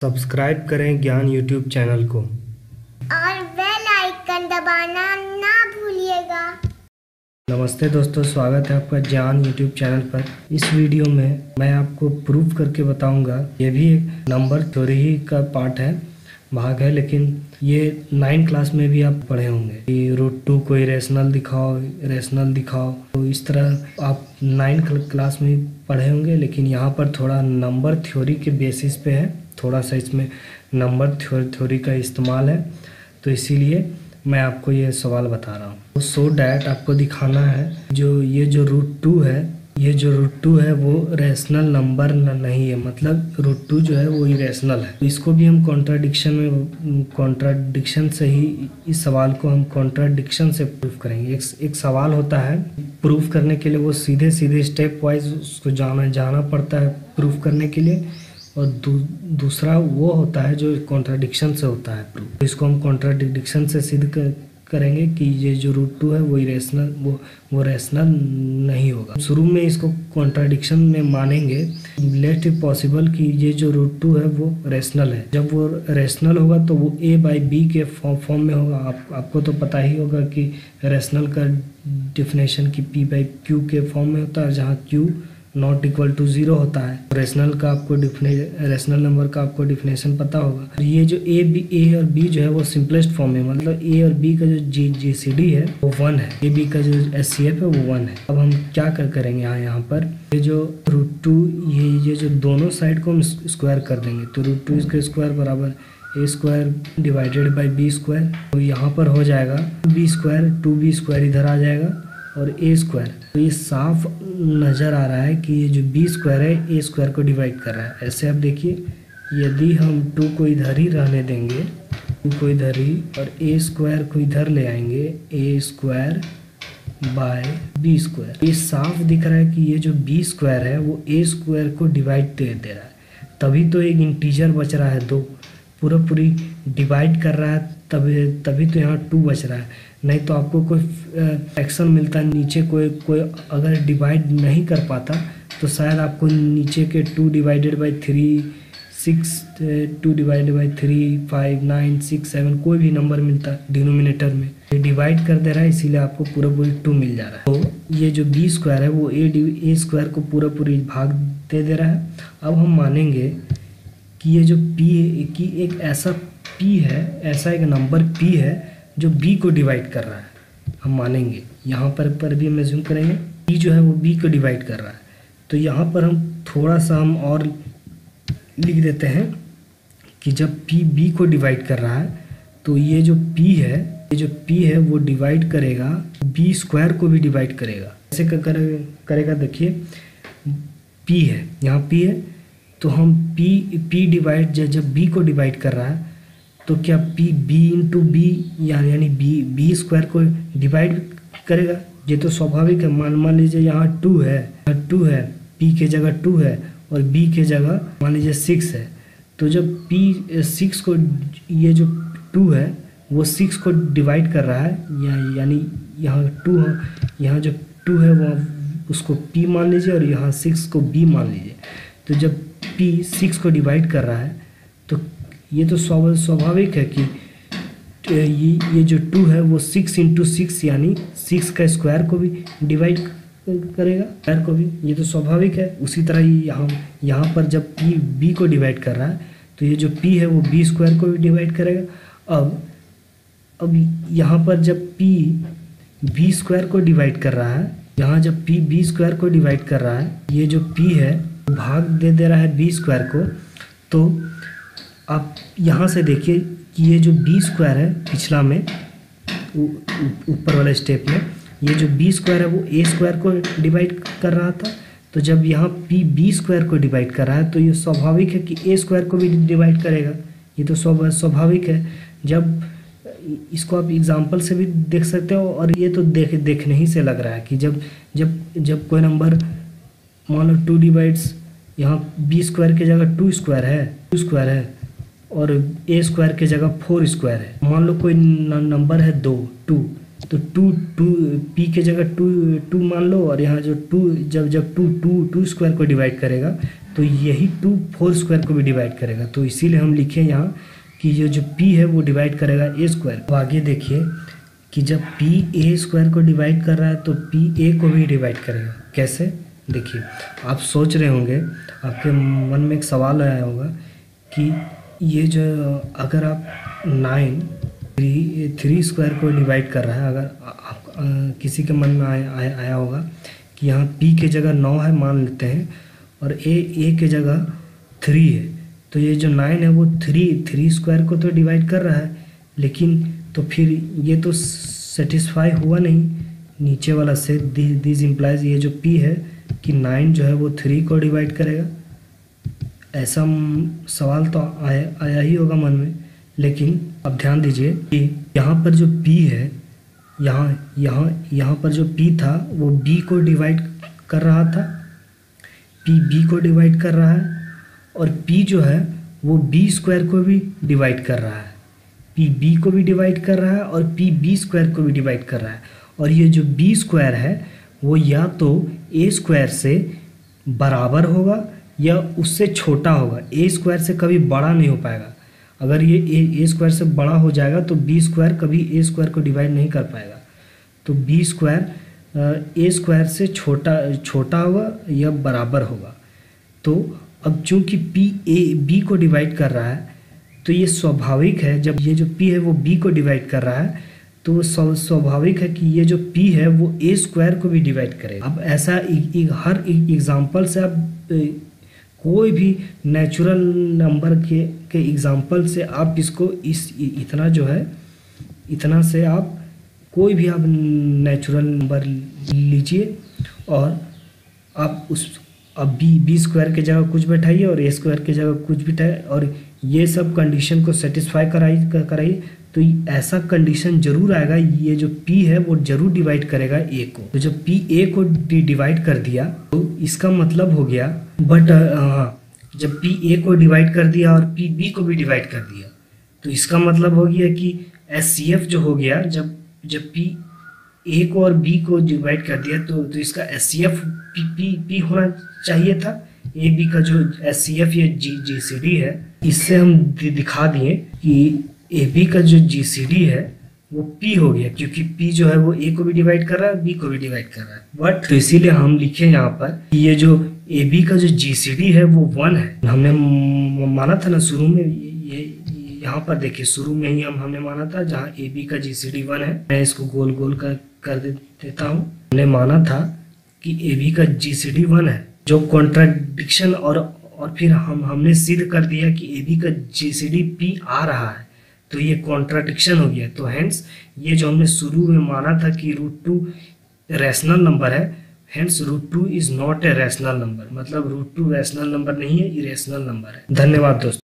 Subscribe करें ज्ञान YouTube channel को और बेल आइकन दबाना ना भूलिएगा। नमस्ते दोस्तों, स्वागत है आपका ज्ञान यूट्यूब चैनल पर। इस वीडियो में मैं आपको प्रूफ करके बताऊंगा। ये भी एक नंबर थ्योरी ही का पार्ट है, भाग है, लेकिन ये 9 क्लास में भी आप पढ़े होंगे कि √2 को इरेशनल दिखाओ। तो इस तरह आप 9 क्लास में भी पढ़े होंगे, लेकिन यहाँ पर थोड़ा नंबर थ्योरी के बेसिस पे है, थोड़ा सा इसमें नंबर थ्योरी का इस्तेमाल है। तो इसीलिए मैं आपको ये सवाल बता रहा हूँ। सो डैट आपको दिखाना है ये जो √2 है वो रैशनल नंबर नहीं है, मतलब √2 जो है वो इरेशनल है। इसको भी हम कॉन्ट्राडिक्शन से ही, इस सवाल को हम कॉन्ट्राडिक्शन से प्रूफ करेंगे। एक सवाल होता है, प्रूफ करने के लिए वो सीधे स्टेप वाइज उसको जाना पड़ता है प्रूफ करने के लिए, और दूसरा वो होता है जो कॉन्ट्राडिक्शन से होता है प्रूफ। तो इसको हम कॉन्ट्राडिक्शन से सिद्ध करेंगे कि ये जो √2 है वो इरेशनल वो रैशनल नहीं होगा। शुरू में इसको कॉन्ट्राडिक्शन में मानेंगे, लेट इट पॉसिबल कि ये जो √2 है वो रैशनल है। जब वो रैशनल होगा तो वो a/b के फॉर्म में होगा। आपको तो पता ही होगा कि रैशनल का डिफिनेशन की p/q के फॉर्म में होता है, जहाँ q ≠ 0 होता है। रैशनल नंबर का आपको डिफिनेशन पता होगा। ये जो a और b जो है वो सिंपलेस्ट फॉर्म में, मतलब a और b का जो GCD है वो 1 है, ab का जो SCF है वो 1 है। अब हम क्या करेंगे यहाँ पर ये जो √2 ये जो दोनों साइड को हम स्क्वायर कर देंगे। तो √2 इसका स्क्वायर बराबर a² डिवाइडेड बाई b²। तो यहाँ पर हो जाएगा b², 2b² इधर आ जाएगा और a²। तो ये साफ नज़र आ रहा है कि ये जो b² है a² को डिवाइड कर रहा है। ऐसे आप देखिए, यदि हम 2 को इधर ही रहने देंगे, 2 को इधर ही, और a² को इधर ले आएंगे, a² बाय b²। ये साफ दिख रहा है कि ये जो b² है वो a² को डिवाइड दे रहा है। तभी तो एक इंटीजर बच रहा है 2, पूरी डिवाइड कर रहा है, तभी तो यहाँ 2 बच रहा है। नहीं तो आपको कोई फ्रैक्शन मिलता है नीचे, कोई अगर डिवाइड नहीं कर पाता तो शायद आपको नीचे के 2 डिवाइडेड बाई 3, 6, 2 डिवाइडेड बाई 3, 5, 9, 6, 7 कोई भी नंबर मिलता डिनोमिनेटर में। ये डिवाइड कर दे रहा है, इसीलिए आपको पूरी 2 मिल जा रहा है। तो ये जो b² है वो a² को पूरी भाग दे रहा है। अब हम मानेंगे कि ये जो p है कि एक ऐसा p है, ऐसा एक नंबर p है जो b को डिवाइड कर रहा है। हम मानेंगे यहाँ पर भी हम एज्यूम करेंगे p जो है वो b को डिवाइड कर रहा है। तो यहाँ पर हम थोड़ा सा हम और लिख देते हैं कि जब p b को डिवाइड कर रहा है तो ये जो p है वो डिवाइड करेगा, b² को भी डिवाइड करेगा। ऐसे करेगा, देखिए p है, यहाँ p है, तो हम p डिवाइड जब b को डिवाइड कर रहा है तो क्या p b यानी b² को डिवाइड करेगा। ये तो स्वाभाविक है। मान लीजिए यहाँ 2 है, p के जगह 2 है और b के जगह मान लीजिए 6 है। तो जब p6 को, ये जो 2 है वो 6 को डिवाइड कर रहा है, यानी यहाँ 2 है, यहाँ जो 2 है वो उसको p मान लीजिए और यहाँ 6 को b मान लीजिए। तो जब p 6 को डिवाइड कर रहा है तो ये तो स्वाभाविक है कि ये जो 2 है वो 6 × 6 यानी 6 का स्क्वायर को भी डिवाइड करेगा, स्क्वायर को भी। ये तो स्वाभाविक है। उसी तरह यहाँ पर जब p b को डिवाइड कर रहा है तो ये जो p है वो b² को भी डिवाइड करेगा। अब यहाँ पर जब p b² को डिवाइड कर रहा है, यहाँ जब p b² को डिवाइड कर रहा है, ये जो p है भाग दे रहा है b² को। तो आप यहाँ से देखिए कि ये जो b² है, पिछला में ऊपर वाले स्टेप में ये जो b² है वो a² को डिवाइड कर रहा था। तो जब यहाँ p b² को डिवाइड कर रहा है तो ये स्वाभाविक है कि a² को भी डिवाइड करेगा। ये तो स्वाभाविक है। जब इसको आप एग्जाम्पल से भी देख सकते हो, और ये तो देखने ही से लग रहा है कि जब कोई नंबर मान लो 2 डिवाइड्स, यहाँ b² की जगह 2² है और a² की जगह 4² है। मान लो कोई नंबर है 2, तो टू पी के जगह टू मान लो, और यहाँ जो टू जब टू स्क्वायर को डिवाइड करेगा तो यही 2 4 स्क्वायर को भी डिवाइड करेगा। तो इसीलिए हम लिखे यहाँ कि ये जो p है वो डिवाइड करेगा a स्क्वायर। तो आगे देखिए कि जब p a स्क्वायर को डिवाइड कर रहा है तो p a को भी डिवाइड करेगा। कैसे? देखिए, आप सोच रहे होंगे, आपके मन में एक सवाल आया होगा कि ये जो अगर आप 3 स्क्वायर को डिवाइड कर रहा है, अगर आप किसी के मन में आया होगा कि यहाँ p के जगह 9 है मान लेते हैं और a के जगह 3 है, तो ये जो 9 है वो 3 स्क्वायर को तो डिवाइड कर रहा है, लेकिन तो फिर ये तो सेटिस्फाई हुआ नहीं नीचे वाला से। दिस इम्प्लाइज ये जो p है कि 9 जो है वो 3 को डिवाइड करेगा। ऐसा सवाल तो आया ही होगा मन में, लेकिन अब ध्यान दीजिए कि यहाँ पर जो p है, यहाँ पर जो p था वो b को डिवाइड कर रहा था, p b को डिवाइड कर रहा है, और p जो है वो b स्क्वायर को भी डिवाइड कर रहा है, p b को भी डिवाइड कर रहा है और p b स्क्वायर को भी डिवाइड कर रहा है। और ये जो b स्क्वायर है वो या तो a स्क्वायर से बराबर होगा या उससे छोटा होगा। a स्क्वायर से कभी बड़ा नहीं हो पाएगा। अगर ये a स्क्वायर से बड़ा हो जाएगा तो b स्क्वायर कभी a स्क्वायर को डिवाइड नहीं कर पाएगा। तो b स्क्वायर a स्क्वायर से छोटा होगा या बराबर होगा। तो अब चूंकि p a b को डिवाइड कर रहा है तो ये स्वाभाविक है, जब ये जो p है वो b को डिवाइड कर रहा है तो स्वाभाविक है कि ये जो p है वो a स्क्वायर को भी डिवाइड करेगा। अब ऐसा हर एग्जाम्पल से आप कोई भी नेचुरल नंबर के एग्जाम्पल से आप इसको इतना जो है, इतना से आप कोई भी आप नेचुरल नंबर लीजिए और आप अब बी स्क्वायर की जगह कुछ बैठाइए और ए स्क्वायर की जगह कुछ बिठाइए और ये सब कंडीशन को सेटिस्फाई कराइए। तो ऐसा कंडीशन जरूर आएगा, ये जो p है वो जरूर डिवाइड करेगा a को। तो जब p a को डिवाइड कर दिया तो इसका मतलब हो गया, बट जब p a को डिवाइड कर दिया और p b को भी डिवाइड कर दिया तो इसका मतलब हो गया कि SCF जो हो गया, जब p a को और b को डिवाइड कर दिया तो इसका SCF p होना चाहिए था। a b का जो SCF या GCD है, इससे हम दिखा दिए कि AB का जो GCD है वो P हो गया, क्योंकि P जो है वो A को भी डिवाइड कर रहा है, B को भी डिवाइड कर रहा है। बट तो इसीलिए हम लिखे यहाँ पर कि ये जो AB का जो GCD है वो 1 है। हमने माना था ना शुरू में, ये यहाँ पर देखिए शुरू में ही हमने माना था जहाँ AB का GCD 1 है। मैं इसको गोल गोल कर देता हूँ। हमने माना था कि AB का GCD 1 है, जो कॉन्ट्राडिक्शन और फिर हमने सिद्ध कर दिया कि AB का GCD P आ रहा है, तो ये कॉन्ट्राडिक्शन हो गया। तो हेंस ये जो हमने शुरू में माना था कि √2 रैशनल नंबर है, hence √2 is not a rational number, मतलब √2 रैशनल नंबर नहीं है, इरेशनल नंबर है। धन्यवाद दोस्तों।